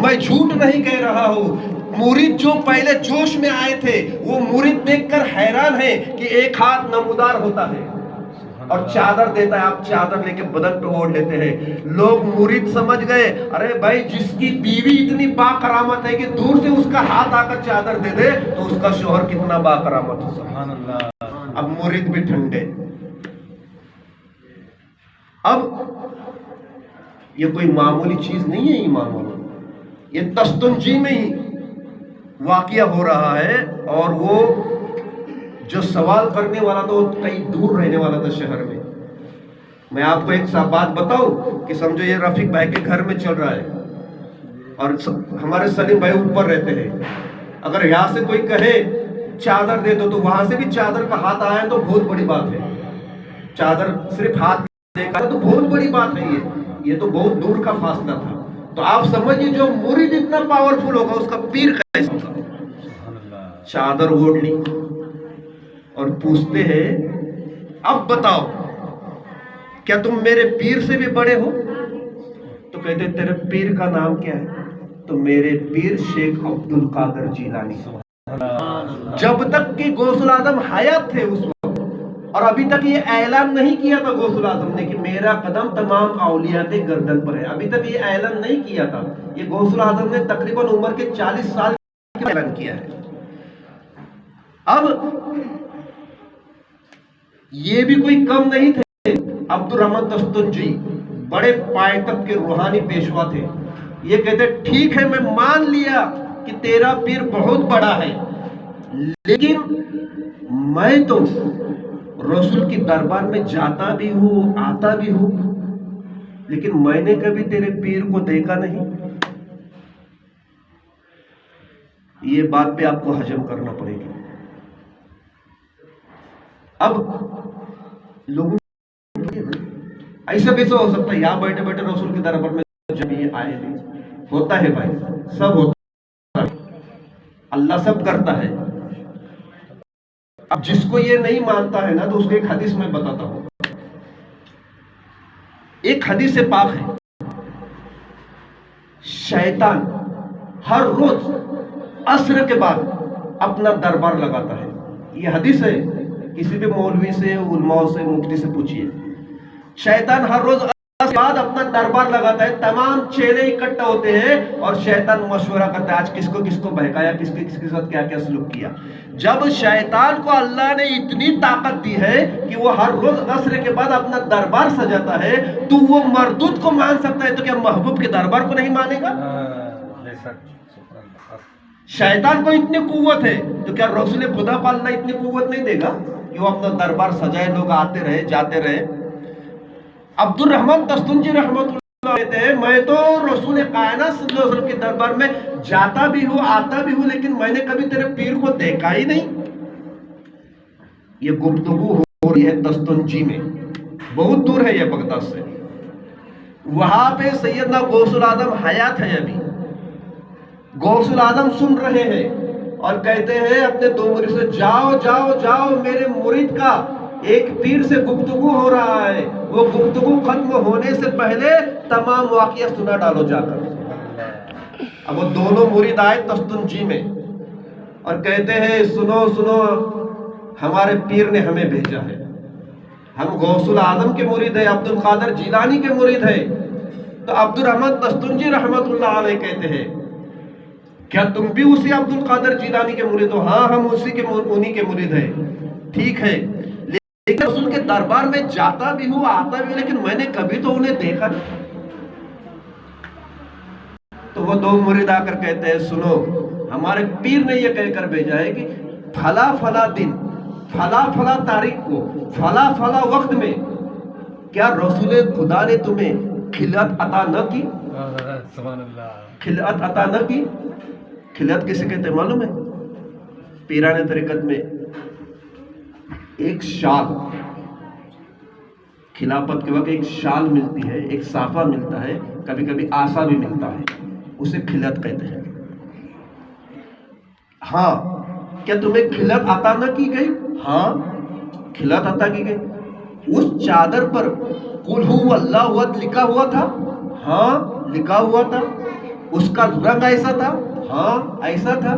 میں جھوٹ نہیں کہہ رہا ہوں۔ مرید جو پہلے جوش میں آئے تھے وہ مرید دیکھ کر حیران ہے کہ ایک ہاتھ نمودار ہوتا ہے اور چادر دیتا ہے، آپ چادر لے کے بدن پہ اوڑھ لیتے ہیں۔ لوگ مرید سمجھ گئے ارے بھائی جس کی بیوی اتنی با کرامت ہے کہ دور سے اس کا ہاتھ آ کر چادر دے دے تو اس کا شوہر کتنا با کرامت ہو سبحان اللہ۔ اب مرید بھی ٹھنڈے۔ اب یہ کوئی معمولی چیز نہیں ہے ایمان والوں، یہ تستنجی میں ہی واقعہ ہو رہا ہے، اور وہ جو سوال کرنے والا تھا وہ کہیں دور رہنے والا تھا شہر میں۔ میں آپ کو ایک بات بتاؤں کہ سمجھو یہ رفیق بھائی کے گھر میں چل رہا ہے اور ہمارے سلیم بھائی اوپر رہتے ہیں، اگر یہاں سے کوئی کہے چادر دے دو تو وہاں سے بھی چادر کا ہاتھ آیا تو بہت بڑی بات ہے۔ چادر صرف ہاتھ دیکھا تو بہت بڑی بات ہے، یہ تو بہت دور کا فاصلہ تھا۔ تو آپ سمجھئے جو مرید اتنا پاورفل ہوگا اس کا پیر کیسا ہوگا؟ چادر اوڑھ لی اور پوچھتے ہیں اب بتاؤ کیا تم میرے پیر سے بھی بڑے ہو؟ تو کہتے تیرے پیر کا نام کیا ہے؟ تو میرے پیر شیخ عبد القادر جیلانی۔ جب تک کہ غوث الاعظم حیات تھے اس وقت، اور ابھی تک یہ اعلان نہیں کیا تھا غوث الاعظم نے کہ میرا قدم تمام اولیاء کے گردن پر ہے، ابھی تک یہ اعلان نہیں کیا تھا۔ یہ غوث الاعظم نے تقریباً عمر کے 40 سال کے اعلان کیا ہے۔ اب یہ بھی کوئی کم نہیں تھے، عبد الرحمن تستنجی بڑے پائتخت کے روحانی پیشوا تھے۔ یہ کہتے ٹھیک ہے میں مان لیا کہ تیرا پیر بہت بڑا ہے، لیکن میں تو رسول کی دربار میں جاتا بھی ہوں آتا بھی ہوں، لیکن میں نے کبھی تیرے پیر کو دیکھا نہیں۔ یہ بات پہ آپ کو ہضم کرنا پڑے گی۔ اب لوگوں ایسا کیسے ہو سکتا ہے یہاں بیٹھے بیٹھے رسول کے دربار میں جب یہ آئے نہیں؟ ہوتا ہے بھائی، سب ہوتا ہے، اللہ سب کرتا ہے۔ اب جس کو یہ نہیں مانتا ہے نا تو اس کو ایک حدیث میں بتاتا ہوں۔ ایک حدیث پاک ہے، شیطان ہر روز عصر کے بعد اپنا دربار لگاتا ہے۔ یہ حدیث ہے، کسی بھی مولوی سے علماء سے مفتی سے پوچھئے۔ شیطان ہر روز عصر کے بعد اپنا دربار لگاتا ہے، تمام چیلے اکٹھا ہوتے ہیں اور شیطان مشورہ کرتا ہے آج کس کو بہکایا، کس کے ساتھ کیا کیا سلوک کیا۔ جب شیطان کو اللہ نے اتنی طاقت دی ہے کہ وہ ہر روز عصر کے بعد اپنا دربار سجاتا ہے تو وہ مردود کو مان سکتا ہے تو کیا محبوب کے دربار کو نہیں مانے گا؟ شیطان کو اتنی قوت ہے تو کیا رسول خدا کو اللہ اتنی قوت نہیں دے گا کہ وہ اپنا دربار سجائے، لوگ آتے رہے جاتے رہے۔ عبد الرحمن تستنجی رحمت اللہ کہتے ہیں میں تو رسول کائنات صلی اللہ علیہ وسلم کے دربار میں جاتا بھی ہوں آتا بھی ہوں، لیکن میں نے کبھی تیرے پیر کو دیکھا ہی نہیں۔ یہ گفتگو ہو رہی ہے تستنجی میں، بہت دور ہے یہ بغداد سے۔ وہاں پہ سیدنا غوث الاعظم حیات ہے ابھی، غوث الاعظم سن رہے ہیں اور کہتے ہیں اپنے دو مرید سے جاؤ جاؤ جاؤ، میرے مرید کا ایک پیر سے گفتگو ہو رہا ہے، وہ گفتگو ختم ہونے سے پہلے تمام واقعہ سنا ڈالو جا کر۔ اب وہ دونوں مرید آئے تستنجی میں اور کہتے ہیں سنو سنو، ہمارے پیر نے ہمیں بھیجا ہے، ہم غوث الاعظم کے مرید ہیں، عبد القادر جیلانی کے مرید ہیں۔ تو عبد الرحمن تستنجی رحمت اللہ علیہ کہتے ہیں کیا تم بھی اسی عبد القادر جیلانی کے مرید ہو؟ ہاں ہم انہی کے مرید ہیں۔ ٹھیک ہے، لیکن رسول کے دربار میں جاتا بھی ہوں آتا بھی ہوں، لیکن میں نے کبھی تو انہیں دیکھا نہیں۔ تو وہ دو مرید آ کر کہتے ہیں سنو، ہمارے پیر نے یہ کہہ کر بھیجا ہے کہ فلا فلا دن، فلا فلا تاریخ کو، فلا فلا وقت میں کیا رسول خدا نے تمہیں خلعت عطا نہ کی؟ سبحان اللہ، خلعت عطا نہ کی؟ خلعت کسے کہتے ہیں معلوم ہے؟ پیران طریقت میں ایک شال، خلافت کے وقت ایک شال ملتی ہے، ایک صافہ ملتا ہے، کبھی کبھی آسا بھی ملتا ہے، اسے خلعت کہتے ہیں۔ ہاں کیا تمہیں خلعت عطا نہ کی گئی؟ ہاں خلعت عطا کی گئی۔ اس چادر پر قل هو اللہ احد لکھا ہوا تھا؟ ہاں لکھا ہوا تھا۔ اس کا رنگ ایسا تھا؟ ہاں ایسا تھا.